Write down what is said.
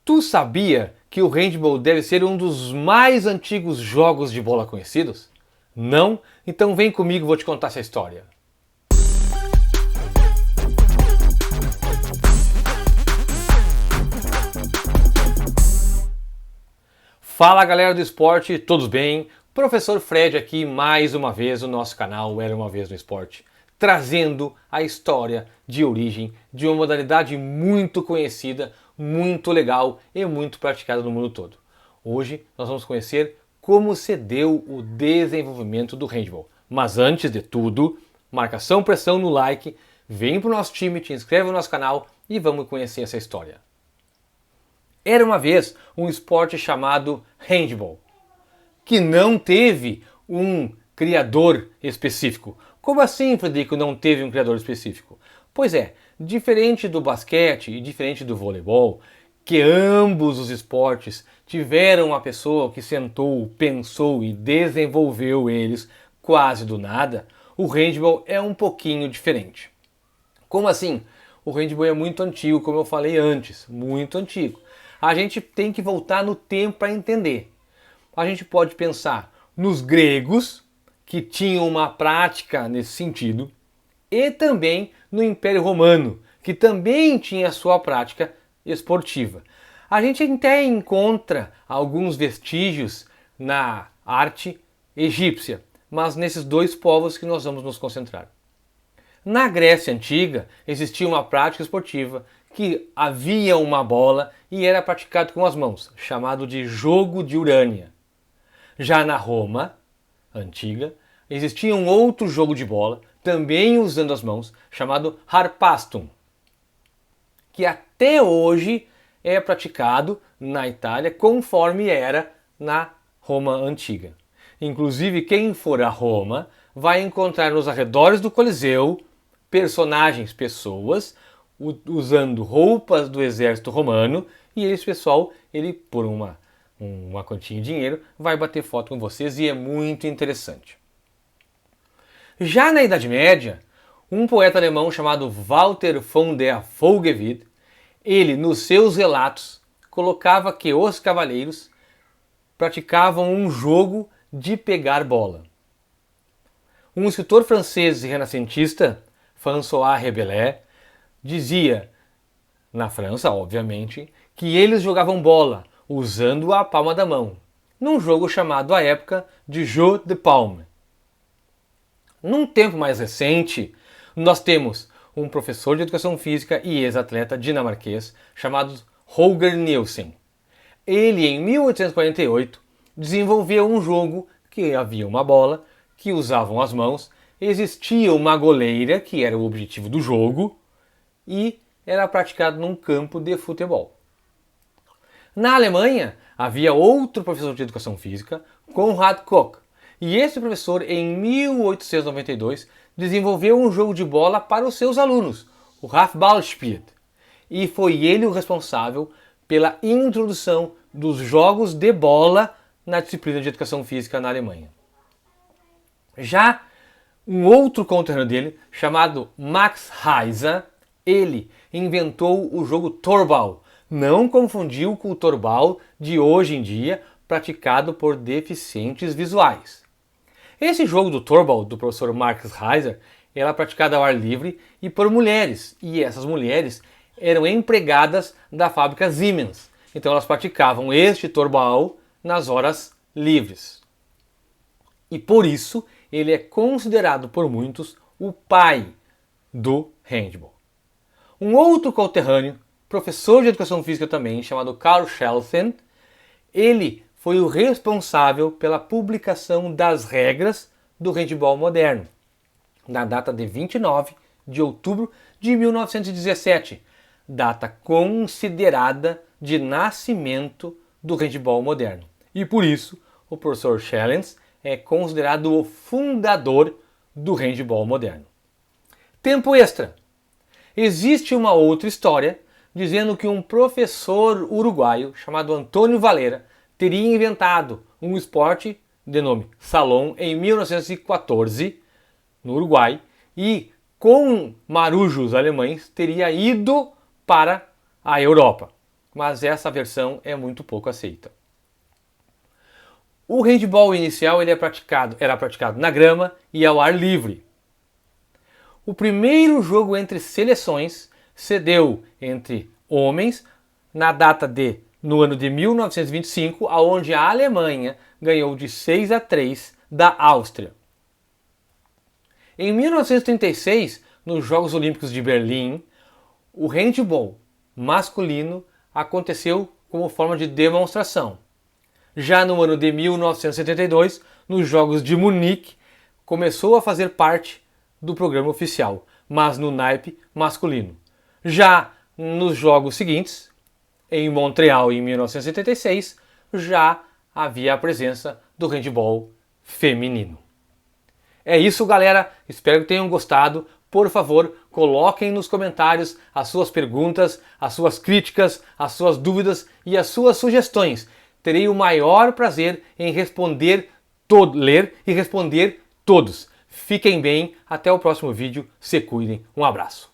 Tu sabia que o handball deve ser um dos mais antigos jogos de bola conhecidos? Não? Então vem comigo, vou te contar essa história. Fala galera do esporte, todos bem? Professor Fred aqui mais uma vez no nosso canal Era Uma Vez no Esporte, trazendo a história de origem de uma modalidade muito conhecida, muito legal e muito praticada no mundo todo. Hoje nós vamos conhecer como se deu o desenvolvimento do handball. Mas antes de tudo, marcação, pressão no like, vem pro nosso time, te inscreve no nosso canal e vamos conhecer essa história. Era uma vez um esporte chamado handball, que não teve um criador específico. Como assim, Frederico, não teve um criador específico? Pois é, diferente do basquete e diferente do voleibol, que ambos os esportes tiveram uma pessoa que sentou, pensou e desenvolveu eles quase do nada, o handball é um pouquinho diferente. Como assim? O handball é muito antigo, como eu falei antes, muito antigo. A gente tem que voltar no tempo para entender. A gente pode pensar nos gregos, que tinham uma prática nesse sentido, e também no Império Romano, que também tinha a sua prática esportiva. A gente até encontra alguns vestígios na arte egípcia, mas nesses dois povos que nós vamos nos concentrar. Na Grécia Antiga existia uma prática esportiva que havia uma bola e era praticado com as mãos, chamado de jogo de Urânia. Já na Roma Antiga existia um outro jogo de bola, também usando as mãos, chamado harpastum, que até hoje é praticado na Itália conforme era na Roma Antiga. Inclusive, quem for a Roma vai encontrar nos arredores do Coliseu personagens, pessoas, usando roupas do exército romano, e esse pessoal, ele por uma quantia de dinheiro, vai bater foto com vocês e é muito interessante. Já na Idade Média, um poeta alemão chamado Walter von der Vogelweide, ele nos seus relatos colocava que os cavaleiros praticavam um jogo de pegar bola. Um escritor francês e renascentista, François Rabelais, dizia, na França, obviamente, que eles jogavam bola usando a palma da mão, num jogo chamado à época de jeu de paume. Num tempo mais recente, nós temos um professor de educação física e ex-atleta dinamarquês chamado Holger Nielsen. Ele, em 1848, desenvolveu um jogo que havia uma bola, que usavam as mãos, existia uma goleira, que era o objetivo do jogo, e era praticado num campo de futebol. Na Alemanha, havia outro professor de educação física, Konrad Koch, e esse professor, em 1892, desenvolveu um jogo de bola para os seus alunos, o Handballspiel, e foi ele o responsável pela introdução dos jogos de bola na disciplina de educação física na Alemanha. Já um outro conterrâneo dele, chamado Max Heiser, ele inventou o jogo Torball. Não confundiu com o Torball de hoje em dia, praticado por deficientes visuais. Esse jogo do Torball, do professor Max Heiser, era praticado ao ar livre e por mulheres. E essas mulheres eram empregadas da fábrica Siemens. Então elas praticavam este Torball nas horas livres. E por isso ele é considerado por muitos o pai do handball. Um outro conterrâneo, professor de educação física também, chamado Karl Schelsen, ele foi o responsável pela publicação das regras do handball moderno, na data de 29 de outubro de 1917, data considerada de nascimento do handball moderno. E por isso, o professor Schelsen é considerado o fundador do handball moderno. Tempo extra. Existe uma outra história dizendo que um professor uruguaio chamado Antônio Valera teria inventado um esporte de nome Salão em 1914 no Uruguai e com marujos alemães teria ido para a Europa. mas essa versão é muito pouco aceita. O handball inicial era praticado na grama e ao ar livre. O primeiro jogo entre seleções se deu entre homens no ano de 1925, onde a Alemanha ganhou de 6-3 da Áustria. Em 1936, nos Jogos Olímpicos de Berlim, o handball masculino aconteceu como forma de demonstração. Já no ano de 1972, nos Jogos de Munique, começou a fazer parte do programa oficial, mas no naipe masculino. Já nos jogos seguintes, em Montreal em 1976, já havia a presença do handball feminino. É isso, galera. Espero que tenham gostado. Por favor, coloquem nos comentários as suas perguntas, as suas críticas, as suas dúvidas e as suas sugestões. Terei o maior prazer em ler e responder todos. Fiquem bem, até o próximo vídeo, se cuidem, um abraço.